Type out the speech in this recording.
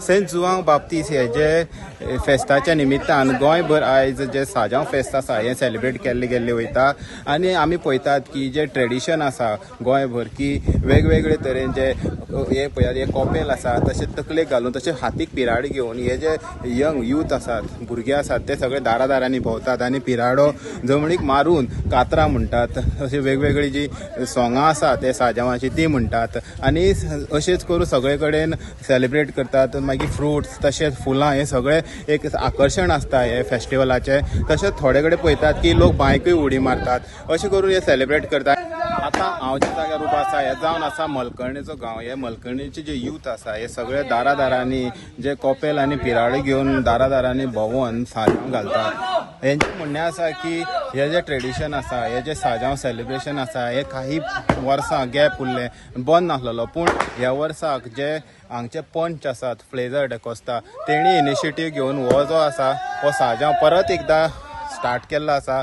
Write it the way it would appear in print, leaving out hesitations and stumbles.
Saint João बाप्तीस हे जे फेस्ताच्या निमित्तान गोंयभर आयज जे साजांव फेस्त आसा हे सेलिब्रेट केल्ले गेल्ले वयता आनी आमी पळयतात की जे ट्रेडिशन आसा गोंयभर की वेगवेगळे तरेन जे हे पळयात हे कॉपेल आसा तशें तकलेक घालून तशें हातीक पिराडी घेवन हे जे यंग यूथ आसात भुरगे आसात ते सगळे दारादारांनी भोंवतात आनी पिराडो जमणीक मारून कातरां म्हणटात अशी वेगवेगळी जी सोंगां आसा ते साजांवाची ती म्हणटात आनी अशेंच करून सगळे कडेन सेलिब्रेट करतात मागीर फ्रुट्स तशेंच फुलां हे सगळे एक आकर्शण आसता हे फेस्टिवलाचे तशेंच थोडे कडेन पळयतात की लोक बायकूय उडी मारतात अशें करून हे सेलिब्रेट करतात आतां हांव ज्या जाग्यार उबो आसा हे जावन आसा मलकर्णेचो गांव हे मलकर्णेचे जे यूथ आसा हे सगळे दारादारांनी जे कॉपेल आनी पिराडी घेवन दारादारांनी भोंवून साजांव घालतात हेंचें म्हणणें आसा की हे जे ट्रेडिशन आसा हे जे साजांव सेलिब्रेशन आसा हे काही वर्सां गॅप उरले बंद नासलेलो पूण ह्या वर्साक जे हांगचे पंच आसात फ्लेजर डेकोस्ता तेणी इनिशिएटीव घेवन हो जो आसा हो साजांव परत एकदां स्टार्ट केल्लो आसा